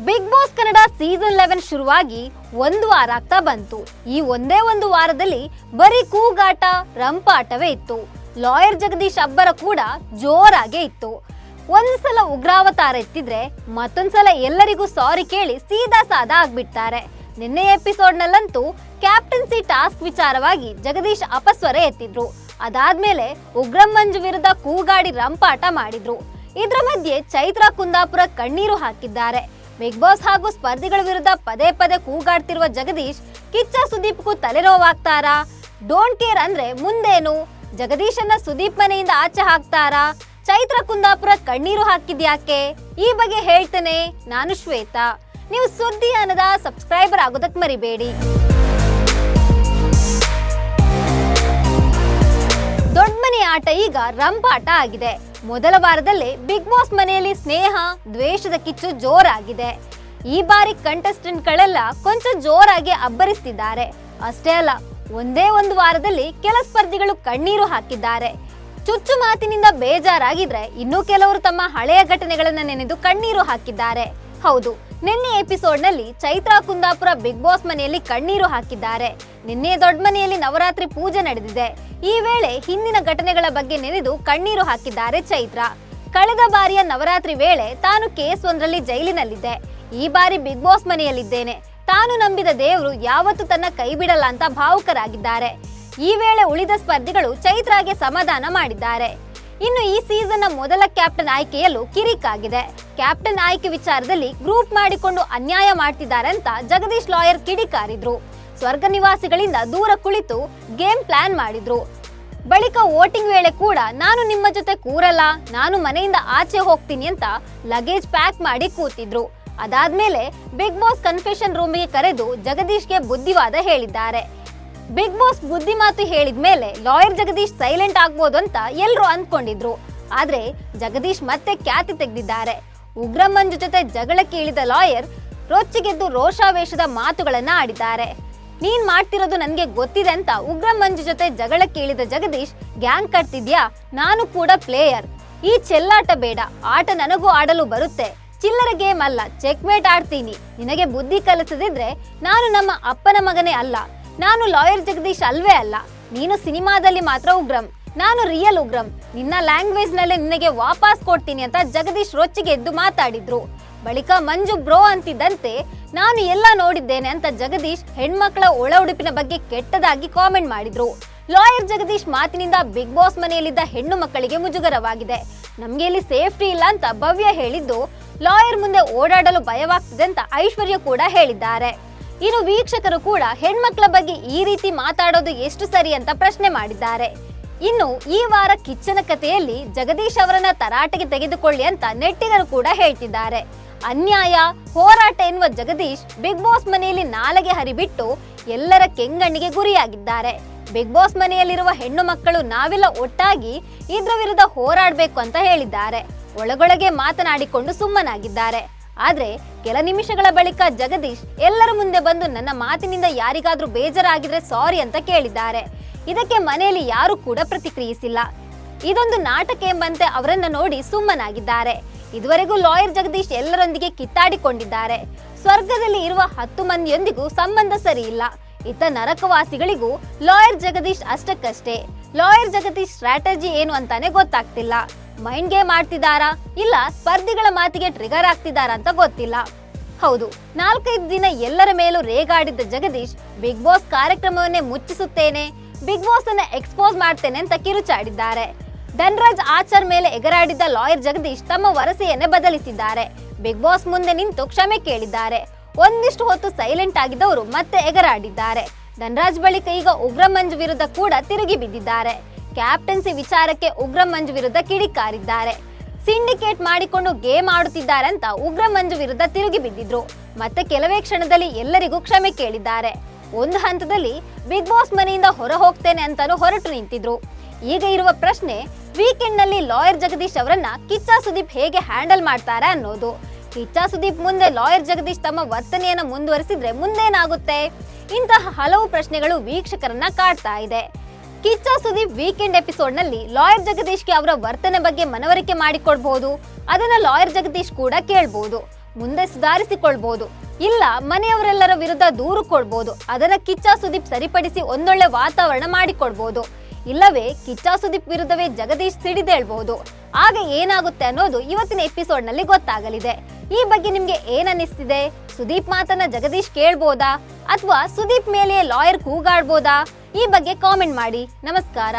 Big boss Kannada season 11 ಶುರುವಾಗಿ ಒಂದು ವಾರ ಆಗ್ತಾ ಬಂತು. ಈ ಒಂದೇ ಒಂದು ವಾರದಲ್ಲಿ ಬರೀ ಕೂಗಾಟ ರಂಪಾಟವೇ ಇತ್ತು. ಲಾಯರ್ ಜಗದೀಶ್ ಅಬ್ಬರ ಕೂಡ ಜೋರಾಗೆ ಇತ್ತು. ಒಂದ್ಸಲ ಉಗ್ರಾವತಾರ ಎತ್ತಿದ್ರೆ ಮತ್ತೊಂದ್ಸಲ ಎಲ್ಲರಿಗೂ ಸಾರಿ ಕೇಳಿ ಸೀದಾ ಸಾದಾ ಆಗ್ಬಿಡ್ತಾರೆ. ನಿನ್ನೆ ಎಪಿಸೋಡ್ ನಲ್ಲಂತೂ ಕ್ಯಾಪ್ಟನ್ಸಿ ಟಾಸ್ಕ್ ವಿಚಾರವಾಗಿ ಜಗದೀಶ್ ಅಪಸ್ವರ ಎತ್ತಿದ್ರು. ಅದಾದ್ಮೇಲೆ ಉಗ್ರಂ ಮಂಜು ವಿರುದ್ಧ ಕೂಗಾಡಿ ರಂಪಾಟ ಮಾಡಿದ್ರು. ಇದ್ರ ಮಧ್ಯೆ ಚೈತ್ರ ಕುಂದಾಪುರ ಕಣ್ಣೀರು ಹಾಕಿದ್ದಾರೆ. ಬಿಗ್ ಬಾಸ್ ಹಾಗೂ ಸ್ಪರ್ಧಿಗಳ ವಿರುದ್ಧ ಪದೇ ಪದೇ ಕೂಗಾಡ್ತಿರುವ ಜಗದೀಶ್ ಕಿಚ್ಚ ಸುದೀಪ್ಗೂ ತಲೆನೋವಾಗ್ತಾರಾ? ಡೋಂಟ್ ಕೇರ್ ಅಂದ್ರೆ ಮುಂದೇನು? ಜಗದೀಶನ್ನ ಸುದೀಪ್ ಮನೆಯಿಂದ ಆಚೆ ಹಾಕ್ತಾರಾ? ಚೈತ್ರ ಕುಂದಾಪುರ ಕಣ್ಣೀರು ಹಾಕಿದ್ಯಾಕೆ? ಈ ಬಗ್ಗೆ ಹೇಳ್ತೇನೆ. ನಾನು ಶ್ವೇತಾ. ನೀವು ಸುದ್ದಿ ಅನ್ನದ ಸಬ್ಸ್ಕ್ರೈಬರ್ ಆಗೋದಕ್ಕೆ ಮರಿಬೇಡಿ. ದೊಡ್ಡ ಮನೆ ಆಟ ಈಗ ರಂಪಾಟ ಆಗಿದೆ. ಮೊದಲ ವಾರದಲ್ಲೇ ಬಿಗ್ ಬಾಸ್ ಮನೆಯಲ್ಲಿ ಸ್ನೇಹ ದ್ವೇಷದ ಕಿಚ್ಚು ಜೋರಾಗಿದೆ. ಈ ಬಾರಿ ಕಂಟೆಸ್ಟೆಂಟ್ಗಳೆಲ್ಲ ಕೊಂಚ ಜೋರಾಗಿ ಅಬ್ಬರಿಸ್ತಿದ್ದಾರೆ. ಅಷ್ಟೇ ಅಲ್ಲ, ಒಂದೇ ಒಂದು ವಾರದಲ್ಲಿ ಕೆಲ ಸ್ಪರ್ಧಿಗಳು ಕಣ್ಣೀರು ಹಾಕಿದ್ದಾರೆ. ಚುಚ್ಚು ಮಾತಿನಿಂದ ಬೇಜಾರಾಗಿದ್ರೆ ಇನ್ನು ಕೆಲವರು ತಮ್ಮ ಹಳೆಯ ಘಟನೆಗಳನ್ನ ನೆನೆದು ಕಣ್ಣೀರು ಹಾಕಿದ್ದಾರೆ. ಹೌದು, ನಿನ್ನೆ ಎಪಿಸೋಡ್ ನಲ್ಲಿ ಚೈತ್ರ ಕುಂದಾಪುರ ಬಿಗ್ ಬಾಸ್ ಮನೆಯಲ್ಲಿ ಕಣ್ಣೀರು ಹಾಕಿದ್ದಾರೆ. ನಿನ್ನೆ ದೊಡ್ಡ ಮನೆಯಲ್ಲಿ ನವರಾತ್ರಿ ಪೂಜೆ ನಡೆದಿದೆ. ಈ ವೇಳೆ ಹಿಂದಿನ ಘಟನೆಗಳ ಬಗ್ಗೆ ನೆನೆದು ಕಣ್ಣೀರು ಹಾಕಿದ್ದಾರೆ ಚೈತ್ರ. ಕಳೆದ ಬಾರಿಯ ನವರಾತ್ರಿ ವೇಳೆ ತಾನು ಕೇಸ್ ಒಂದರಲ್ಲಿ ಜೈಲಿನಲ್ಲಿದ್ದೆ. ಈ ಬಾರಿ ಬಿಗ್ ಬಾಸ್ ಮನೆಯಲ್ಲಿದ್ದೇನೆ. ತಾನು ನಂಬಿದ ದೇವರು ಯಾವತ್ತೂ ತನ್ನ ಕೈ ಬಿಡಲ್ಲ ಅಂತ ಭಾವುಕರಾಗಿದ್ದಾರೆ. ಈ ವೇಳೆ ಉಳಿದ ಸ್ಪರ್ಧಿಗಳು ಚೈತ್ರಾಗೆ ಸಮಾಧಾನ ಮಾಡಿದ್ದಾರೆ. ಇನ್ನು ಈ ಸೀಸನ್ ನ ಮೊದಲ ಕ್ಯಾಪ್ಟನ್ ಆಯ್ಕೆಯಲ್ಲೂ ಕಿರಿಕಾಗಿದೆ. ಕ್ಯಾಪ್ಟನ್ ಆಯ್ಕೆ ವಿಚಾರದಲ್ಲಿ ಗ್ರೂಪ್ ಮಾಡಿಕೊಂಡು ಅನ್ಯಾಯ ಮಾಡ್ತಿದ್ದಾರೆ ಅಂತ ಜಗದೀಶ್ ಲಾಯರ್ ಕಿಡಿಕಾರಿದ್ರು. ಸ್ವರ್ಗ ನಿವಾಸಿಗಳಿಂದ ದೂರ ಕುಳಿತು ಗೇಮ್ ಪ್ಲಾನ್ ಮಾಡಿದ್ರು. ಬಳಿಕ ವೋಟಿಂಗ್ ವೇಳೆ ಕೂಡ ನಾನು ನಿಮ್ಮ ಜೊತೆ ಕೂರಲ್ಲ, ನಾನು ಮನೆಯಿಂದ ಆಚೆ ಹೋಗ್ತೀನಿ ಅಂತ ಲಗೇಜ್ ಪ್ಯಾಕ್ ಮಾಡಿ ಕೂತಿದ್ರು. ಅದಾದ್ಮೇಲೆ ಬಿಗ್ ಬಾಸ್ ಕನ್ಫೆಷನ್ ರೂಮಿಗೆ ಕರೆದು ಜಗದೀಶ್ಗೆ ಬುದ್ಧಿವಾದ ಹೇಳಿದ್ದಾರೆ. ಬಿಗ್ ಬಾಸ್ ಬುದ್ಧಿ ಮಾತು ಹೇಳಿದ್ಮೇಲೆ ಲಾಯರ್ ಜಗದೀಶ್ ಸೈಲೆಂಟ್ ಆಗ್ಬೋದು ಅಂತ ಎಲ್ರು ಅಂದ್ಕೊಂಡಿದ್ರು. ಆದ್ರೆ ಜಗದೀಶ್ ಮತ್ತೆ ಖ್ಯಾತಿ ತೆಗೆದಿದ್ದಾರೆ. ಉಗ್ರಂ ಮಂಜು ಜೊತೆ ಜಗಳಕ್ಕೆ ಇಳಿದ ಲಾಯರ್ ರೊಚ್ಚಿಗೆದ್ದು ರೋಷಾವೇಶದ ಮಾತುಗಳನ್ನ ಆಡಿದ್ದಾರೆ. ನೀನ್ ಮಾಡ್ತಿರೋದು ನನ್ಗೆ ಗೊತ್ತಿದೆ ಅಂತ ಉಗ್ರಂ ಮಂಜು ಜೊತೆ ಜಗಳಕ್ಕೆ ಇಳಿದ ಜಗದೀಶ್, ಗ್ಯಾಂಗ್ ಕಟ್ತಿದ್ಯಾ? ನಾನು ಕೂಡ ಪ್ಲೇಯರ್. ಈ ಚೆಲ್ಲಾಟ ಬೇಡ, ಆಟ ನನಗೂ ಆಡಲು ಬರುತ್ತೆ. ಚಿಲ್ಲರೆ ಗೇಮ್ ಅಲ್ಲ, ಚೆಕ್ಮೇಟ್ ಆಡ್ತೀನಿ. ನಿನಗೆ ಬುದ್ಧಿ ಕಲಿಸದಿದ್ರೆ ನಾನು ನಮ್ಮ ಅಪ್ಪನ ಮಗನೇ ಅಲ್ಲ. ನಾನು ಲಾಯರ್ ಜಗದೀಶ್ ಅಲ್ವೇ ಅಲ್ಲ. ನೀನು ಸಿನಿಮಾದಲ್ಲಿ ಮಾತ್ರ ಉಗ್ರಂ, ನಾನು ರಿಯಲ್ ಉಗ್ರಂ. ನಿನ್ನ ಲ್ಯಾಂಗ್ವೇಜ್ ನಲ್ಲೇ ನಿನಗೆ ವಾಪಸ್ ಕೊಡ್ತೀನಿ ಅಂತ ಜಗದೀಶ್ ರೊಚ್ಚಿಗೆ ಎದ್ದು ಮಾತಾಡಿದ್ರು. ಬಳಿಕ ಮಂಜು ಬ್ರೋ ಅಂತಿದ್ದಂತೆ ನಾನು ಎಲ್ಲ ನೋಡಿದ್ದೇನೆ ಅಂತ ಜಗದೀಶ್ ಹೆಣ್ಮಕ್ಳ ಒಳ ಉಡುಪಿನ ಬಗ್ಗೆ ಕೆಟ್ಟದಾಗಿ ಕಾಮೆಂಟ್ ಮಾಡಿದ್ರು. ಲಾಯರ್ ಜಗದೀಶ್ ಮಾತಿನಿಂದ ಬಿಗ್ ಬಾಸ್ ಮನೆಯಲ್ಲಿದ್ದ ಹೆಣ್ಣು ಮಕ್ಕಳಿಗೆ ಮುಜುಗರವಾಗಿದೆ. ನಮ್ಗೆ ಇಲ್ಲಿ ಸೇಫ್ಟಿ ಇಲ್ಲ ಅಂತ ಭವ್ಯ ಹೇಳಿದ್ದು, ಲಾಯರ್ ಮುಂದೆ ಓಡಾಡಲು ಭಯವಾಗ್ತಿದೆ ಅಂತ ಐಶ್ವರ್ಯ ಕೂಡ ಹೇಳಿದ್ದಾರೆ. ಇನ್ನು ವೀಕ್ಷಕರು ಕೂಡ ಹೆಣ್ಮಕ್ಳ ಬಗ್ಗೆ ಈ ರೀತಿ ಮಾತಾಡೋದು ಎಷ್ಟು ಸರಿ ಅಂತ ಪ್ರಶ್ನೆ ಮಾಡಿದ್ದಾರೆ. ಇನ್ನು ಈ ವಾರ ಕಿಚ್ಚನ ಕಥೆಯಲ್ಲಿ ಜಗದೀಶ್ ಅವರನ್ನ ತರಾಟೆಗೆ ತೆಗೆದುಕೊಳ್ಳಿ ಅಂತ ನೆಟ್ಟಿಗರು ಕೂಡ ಹೇಳ್ತಿದ್ದಾರೆ. ಅನ್ಯಾಯ ಹೋರಾಟ ಎನ್ನುವ ಜಗದೀಶ್ ಬಿಗ್ ಬಾಸ್ ಮನೆಯಲ್ಲಿ ನಾಲೆಗೆ ಹರಿಬಿಟ್ಟು ಎಲ್ಲರ ಕೆಂಗಣ್ಣಿಗೆ ಗುರಿಯಾಗಿದ್ದಾರೆ. ಬಿಗ್ ಬಾಸ್ ಮನೆಯಲ್ಲಿರುವ ಹೆಣ್ಣು ಮಕ್ಕಳು ನಾವೆಲ್ಲ ಒಟ್ಟಾಗಿ ಇದ್ರ ವಿರುದ್ಧ ಹೋರಾಡಬೇಕು ಅಂತ ಹೇಳಿದ್ದಾರೆ. ಒಳಗೊಳಗೆ ಮಾತನಾಡಿಕೊಂಡು ಸುಮ್ಮನಾಗಿದ್ದಾರೆ. ಆದ್ರೆ ಕೆಲ ನಿಮಿಷಗಳ ಬಳಿಕ ಜಗದೀಶ್ ಎಲ್ಲರ ಮುಂದೆ ಬಂದು ನನ್ನ ಮಾತಿನಿಂದ ಯಾರಿಗಾದ್ರೂ ಬೇಜಾರಾಗಿದ್ರೆ ಸಾರಿ ಅಂತ ಕೇಳಿದ್ದಾರೆ. ಇದಕ್ಕೆ ಮನೆಯಲ್ಲಿ ಯಾರು ಕೂಡ ಪ್ರತಿಕ್ರಿಯಿಸಿಲ್ಲ. ಇದೊಂದು ನಾಟಕ ಎಂಬಂತೆ ಅವರನ್ನ ನೋಡಿ ಸುಮ್ಮನಾಗಿದ್ದಾರೆ. ಇದುವರೆಗೂ ಲಾಯರ್ ಜಗದೀಶ್ ಎಲ್ಲರೊಂದಿಗೆ ಕಿತ್ತಾಡಿಕೊಂಡಿದ್ದಾರೆ. ಸ್ವರ್ಗದಲ್ಲಿ ಇರುವ 10 ಮಂದಿಯೊಂದಿಗೂ ಸಂಬಂಧ ಸರಿ ಇಲ್ಲ. ಇತ್ತ ನರಕವಾಸಿಗಳಿಗೂ ಲಾಯರ್ ಜಗದೀಶ್ ಅಷ್ಟಕ್ಕಷ್ಟೇ. ಲಾಯರ್ ಜಗದೀಶ್ ಸ್ಟ್ರಾಟಜಿ ಏನು ಅಂತಾನೆ ಗೊತ್ತಾಗ್ತಿಲ್ಲ. ಮೈಂಡ್ ಗೇಮ್ ಆಡ್ತಿದ್ದಾರಾ, ಇಲ್ಲ ಸ್ಪರ್ಧಿಗಳ ಮಾತಿಗೆ ಟ್ರಿಗರ್ ಆಗ್ತಿದ್ದಾರಾ ಅಂತ ಗೊತ್ತಿಲ್ಲ. ಹೌದು, 4-5 ದಿನ ಎಲ್ಲರ ಮೇಲೂ ರೇಗಾಡಿದ್ದ ಜಗದೀಶ್ ಬಿಗ್ ಬಾಸ್ ಕಾರ್ಯಕ್ರಮವನ್ನೇ ಮುಚ್ಚಿಸುತ್ತೇನೆ, ಬಿಗ್ ಬಾಸ್ ಅನ್ನ ಎಕ್ಸ್ಪೋಸ್ ಮಾಡ್ತೇನೆ ಅಂತ ಕಿರುಚಾಡಿದ್ದಾರೆ. ಧನ್ರಾಜ್ ಆಚಾರ್ ಮೇಲೆ ಎಗರಾಡಿದ್ದ ಲಾಯರ್ ಜಗದೀಶ್ ತಮ್ಮ ವರಸೆಯನ್ನೇ ಬದಲಿಸಿದ್ದಾರೆ. ಬಿಗ್ ಬಾಸ್ ಮುಂದೆ ನಿಂತು ಕ್ಷಮೆ ಕೇಳಿದ್ದಾರೆ. ಒಂದಿಷ್ಟು ಹೊತ್ತು ಸೈಲೆಂಟ್ ಆಗಿದ್ದವರು ಮತ್ತೆ ಎಗರಾಡಿದ್ದಾರೆ. ಧನ್ರಾಜ್ ಬಳಿಕ ಈಗ ಉಗ್ರಂ ಮಂಜು ವಿರುದ್ಧ ಕೂಡ ತಿರುಗಿ ಬಿದ್ದಿದ್ದಾರೆ. ಕ್ಯಾಪ್ಟನ್ಸಿ ವಿಚಾರಕ್ಕೆ ಉಗ್ರಂ ಮಂಜು ವಿರುದ್ಧ ಕಿಡಿಕಾರಿದ್ದಾರೆ. ಸಿಂಡಿಕೇಟ್ ಮಾಡಿಕೊಂಡು ಗೇಮ್ ಆಡುತ್ತಿದ್ದಾರೆ ಅಂತ ಉಗ್ರಂ ಮಂಜು ವಿರುದ್ಧ ತಿರುಗಿ ಬಿದ್ದಿದ್ರು. ಮತ್ತೆ ಕೆಲವೇ ಕ್ಷಣದಲ್ಲಿ ಎಲ್ಲರಿಗೂ ಕ್ಷಮೆ ಕೇಳಿದ್ದಾರೆ. ಒಂದು ಹಂತದಲ್ಲಿ ಬಿಗ್ ಬಾಸ್ ಮನೆಯಿಂದ ಹೊರ ಹೋಗ್ತೇನೆ ಅಂತಾನು ಹೊರಟು ನಿಂತಿದ್ರು. ಈಗ ಇರುವ ಪ್ರಶ್ನೆ, ವೀಕೆಂಡ್ ನಲ್ಲಿ ಲಾಯರ್ ಜಗದೀಶ್ ಅವರನ್ನ ಕಿಚ್ಚ ಸುದೀಪ್ ಹೇಗೆ ಹ್ಯಾಂಡಲ್ ಮಾಡ್ತಾರೆ ಅನ್ನೋದು. ಕಿಚ್ಚ ಸುದೀಪ್ ಮುಂದೆ ಲಾಯರ್ ಜಗದೀಶ್ ತಮ್ಮ ವರ್ತನೆಯನ್ನ ಮುಂದುವರಿಸಿದ್ರೆ ಮುಂದೇನಾಗುತ್ತೆ? ಇಂತಹ ಹಲವು ಪ್ರಶ್ನೆಗಳು ವೀಕ್ಷಕರನ್ನ ಕಾಡ್ತಾ ಇದೆ. ಕಿಚ್ಚ ಸುದೀಪ್ ವೀಕೆಂಡ್ ಎಪಿಸೋಡ್ ನಲ್ಲಿ ಲಾಯರ್ ಜಗದೀಶ್ಗೆ ಅವರ ವರ್ತನೆ ಬಗ್ಗೆ ಮನವರಿಕೆ ಮಾಡಿಕೊಡ್ಬಹುದು. ಅದನ್ನ ಲಾಯರ್ ಜಗದೀಶ್ ಕೂಡ ಕೇಳಬಹುದು. ಮುಂದೆ ಸುಧಾರಿಸಿಕೊಳ್ಬಹುದು. ಇಲ್ಲ ಮನೆಯವರೆಲ್ಲರ ವಿರುದ್ಧ ದೂರು ಕೊಡ್ಬೋದು. ಅದನ್ನ ಕಿಚ್ಚ ಸುದೀಪ್ ಸರಿಪಡಿಸಿ ಒಂದೊಳ್ಳೆ ವಾತಾವರಣ ಮಾಡಿಕೊಡ್ಬೋದು. ಇಲ್ಲವೇ ಕಿಚ್ಚ ಸುದೀಪ್ ವಿರುದ್ಧವೇ ಜಗದೀಶ್ ಸಿಡಿದೇಳ್ಬಹುದು. ಆಗ ಏನಾಗುತ್ತೆ ಅನ್ನೋದು ಇವತ್ತಿನ ಎಪಿಸೋಡ್ ನಲ್ಲಿ ಗೊತ್ತಾಗಲಿದೆ. ಈ ಬಗ್ಗೆ ನಿಮ್ಗೆ ಏನ್ ಅನ್ನಿಸ್ತಿದೆ? ಸುದೀಪ್ ಮಾತನ್ನ ಜಗದೀಶ್ ಕೇಳ್ಬೋದಾ ಅಥವಾ ಸುದೀಪ್ ಮೇಲೆ ಲಾಯರ್ ಕೂಗಾಡ್ಬೋದಾ? ಈ ಬಗ್ಗೆ ಕಾಮೆಂಟ್ ಮಾಡಿ. ನಮಸ್ಕಾರ.